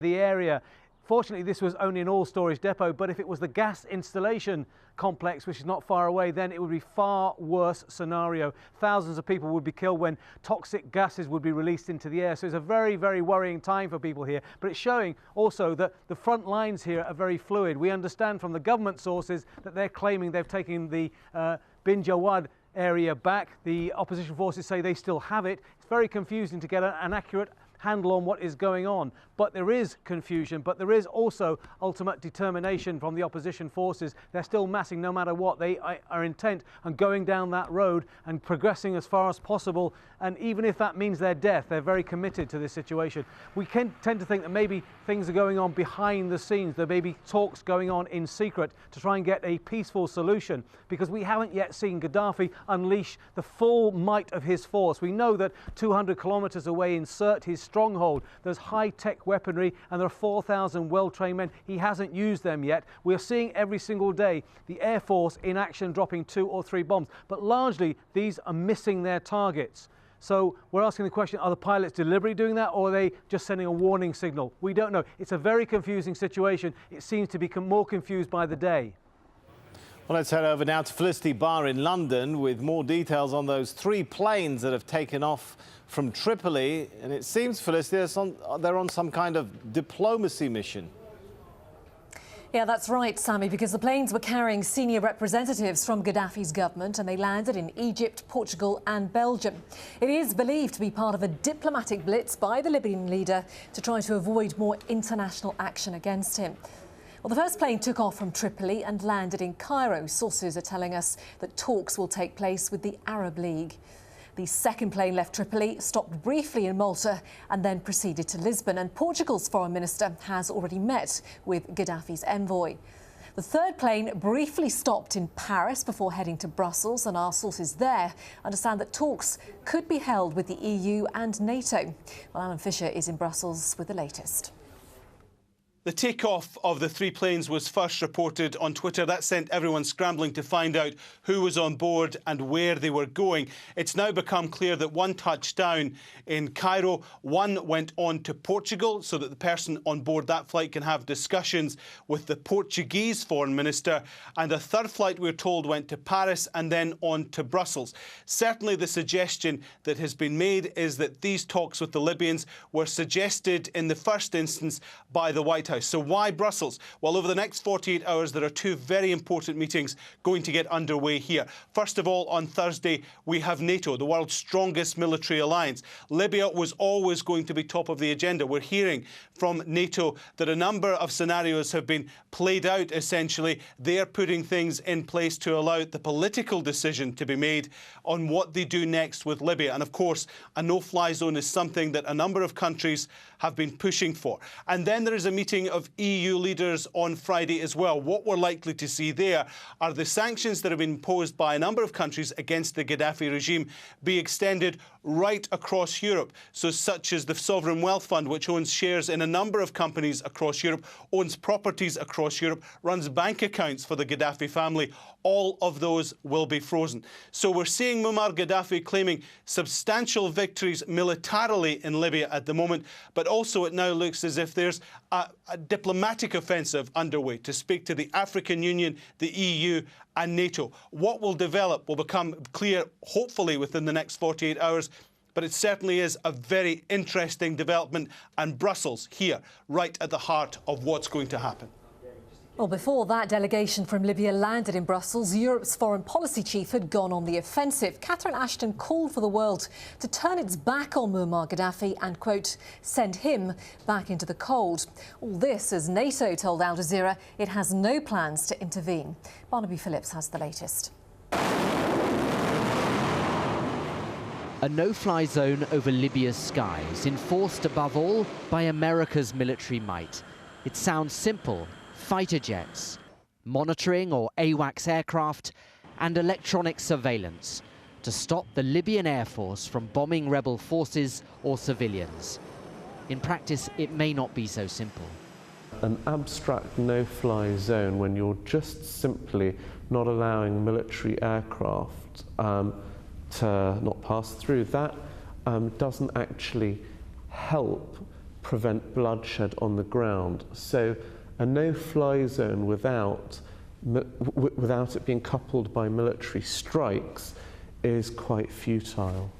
the area. Fortunately, this was only an all-storage depot, but if it was the gas installation complex, which is not far away, then it would be far worse scenario. Thousands of people would be killed when toxic gases would be released into the air. So it's a very, very worrying time for people here. But it's showing also that the front lines here are very fluid. We understand from the government sources that they're claiming they've taken the Bin Jawad area back. The opposition forces say they still have it. It's very confusing to get an accurate handle on what is going on, but there is confusion, but there is also ultimate determination from the opposition forces. They're still massing no matter what. They are intent on going down that road and progressing as far as possible, and even if that means their death, they're very committed to this situation. We can tend to think that maybe things are going on behind the scenes. There may be talks going on in secret to try and get a peaceful solution, because we haven't yet seen Gaddafi unleash the full might of his force. We know that 200 kilometers away in Sirte, his stronghold, there's high-tech weaponry and there are 4,000 well-trained men. He hasn't used them yet. We're seeing every single day the Air Force in action dropping 2 or 3 bombs, but largely these are missing their targets. So we're asking the question, are the pilots deliberately doing that, or are they just sending a warning signal? We don't know. It's a very confusing situation. It seems to be more confused by the day. Well, let's head over now to Felicity Barr in London with more details on those 3 planes that have taken off from Tripoli. And it seems, Felicity, they're on some kind of diplomacy mission. Yeah, that's right, Sammy, because the planes were carrying senior representatives from Gaddafi's government and they landed in Egypt, Portugal and Belgium. It is believed to be part of a diplomatic blitz by the Libyan leader to try to avoid more international action against him. Well, the first plane took off from Tripoli and landed in Cairo. Sources are telling us that talks will take place with the Arab League. The second plane left Tripoli, stopped briefly in Malta and then proceeded to Lisbon. And Portugal's foreign minister has already met with Gaddafi's envoy. The third plane briefly stopped in Paris before heading to Brussels, and our sources there understand that talks could be held with the EU and NATO. Well, Alan Fisher is in Brussels with the latest. The takeoff of the 3 planes was first reported on Twitter. That sent everyone scrambling to find out who was on board and where they were going. It's now become clear that one touched down in Cairo, one went on to Portugal so that the person on board that flight can have discussions with the Portuguese foreign minister, and a third flight, we're told, went to Paris and then on to Brussels. Certainly the suggestion that has been made is that these talks with the Libyans were suggested in the first instance by the White House. So why Brussels? Well, over the next 48 hours, there are 2 very important meetings going to get underway here. First of all, on Thursday, we have NATO, the world's strongest military alliance. Libya was always going to be top of the agenda. We're hearing from NATO that a number of scenarios have been played out, essentially. They're putting things in place to allow the political decision to be made on what they do next with Libya. And of course, a no-fly zone is something that a number of countries have been pushing for. And then there is a meeting of EU leaders on Friday as well. What we're likely to see there are the sanctions that have been imposed by a number of countries against the Gaddafi regime be extended right across Europe. So such as the Sovereign Wealth Fund, which owns shares in a number of companies across Europe, owns properties across Europe, runs bank accounts for the Gaddafi family, all of those will be frozen. So we're seeing Muammar Gaddafi claiming substantial victories militarily in Libya at the moment, but also it now looks as if there's a diplomatic offensive underway to speak to the African Union, the EU and NATO. What will develop will become clear, hopefully, within the next 48 hours. But it certainly is a very interesting development, and Brussels here, right at the heart of what's going to happen. Well, before that delegation from Libya landed in Brussels, Europe's foreign policy chief had gone on the offensive. Catherine Ashton called for the world to turn its back on Muammar Gaddafi and, quote, send him back into the cold. All this as NATO told AlJazeera it has no plans to intervene. Barnaby Phillips has the latest. A no-fly zone over Libya's skies, enforced above all by America's military might. It sounds simple. Fighter jets, monitoring or AWACS aircraft, and electronic surveillance to stop the Libyan Air Force from bombing rebel forces or civilians. In practice, it may not be so simple. An abstract no-fly zone, when you're just simply not allowing military aircraft to not pass through, that doesn't actually help prevent bloodshed on the ground. So a no-fly zone without it being coupled by military strikes is quite futile.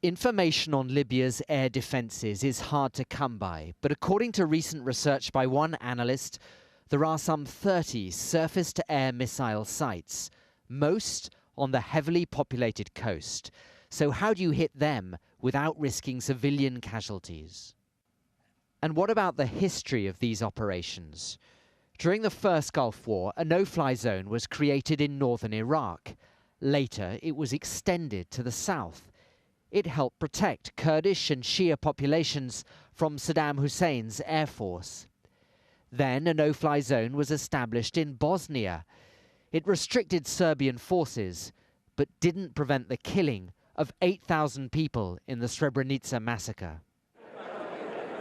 Information on Libya's air defences is hard to come by, but according to recent research by one analyst, there are some 30 surface-to-air missile sites, most on the heavily populated coast. So how do you hit them without risking civilian casualties? And what about the history of these operations? During the first Gulf War, a no-fly zone was created in northern Iraq. Later, it was extended to the south. It helped protect Kurdish and Shia populations from Saddam Hussein's air force. Then a no-fly zone was established in Bosnia. It restricted Serbian forces, but didn't prevent the killing of 8,000 people in the Srebrenica massacre.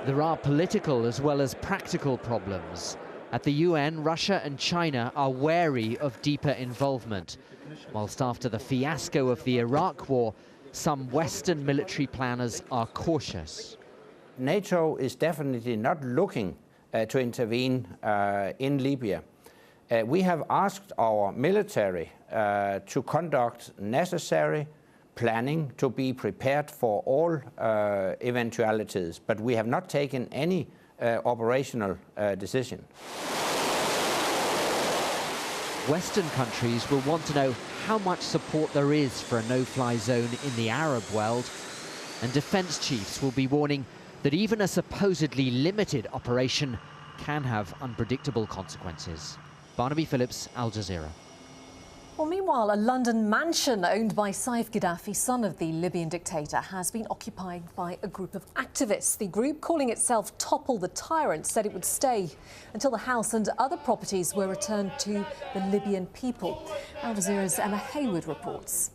There are political as well as practical problems. At the UN, Russia and China are wary of deeper involvement, whilst after the fiasco of the Iraq War, some Western military planners are cautious. NATO is definitely not looking to intervene in Libya. We have asked our military to conduct necessary planning to be prepared for all eventualities, but we have not taken any operational decision. Western countries will want to know how much support there is for a no-fly zone in the Arab world, and defence chiefs will be warning that even a supposedly limited operation can have unpredictable consequences. Barnaby Phillips, Al Jazeera. Well, meanwhile, a London mansion owned by Saif Gaddafi, son of the Libyan dictator, has been occupied by a group of activists. The group, calling itself Topple the Tyrant, said it would stay until the house and other properties were returned to the Libyan people. Al Jazeera's Emma Haywood reports.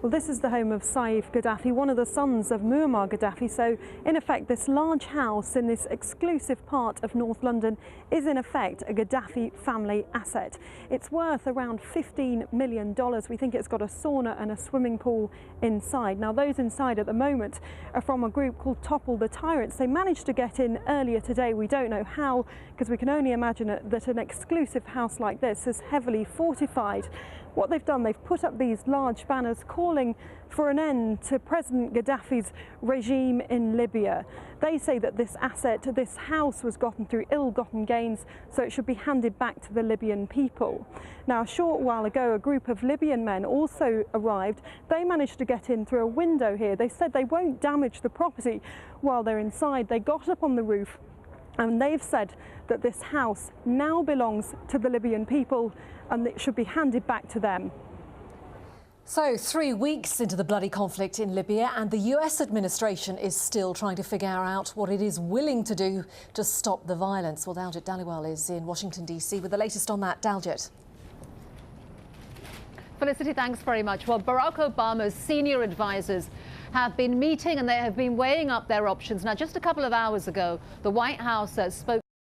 Well, this is the home of Saif Gaddafi, one of the sons of Muammar Gaddafi. So, in effect, this large house in this exclusive part of North London is, in effect, a Gaddafi family asset. It's worth around $15 million. We think it's got a sauna and a swimming pool inside. Now, those inside at the moment are from a group called Topple the Tyrants. They managed to get in earlier today. We don't know how, because we can only imagine that an exclusive house like this is heavily fortified. What they've done, they've put up these large banners calling for an end to President Gaddafi's regime in Libya. They say that this asset, this house, was gotten through ill-gotten gains, so it should be handed back to the Libyan people. Now, a short while ago, a group of Libyan men also arrived. They managed to get in through a window here. They said they won't damage the property while they're inside. They got up on the roof, and they've said that this house now belongs to the Libyan people and it should be handed back to them. So, 3 weeks into the bloody conflict in Libya, and the US administration is still trying to figure out what it is willing to do to stop the violence. Well, Daljit Dhaliwal is in Washington, D.C. with the latest on that. Daljit. Felicity, thanks very much. Well, Barack Obama's senior advisors have been meeting and they have been weighing up their options. Now, just a couple of hours ago, the White House spoke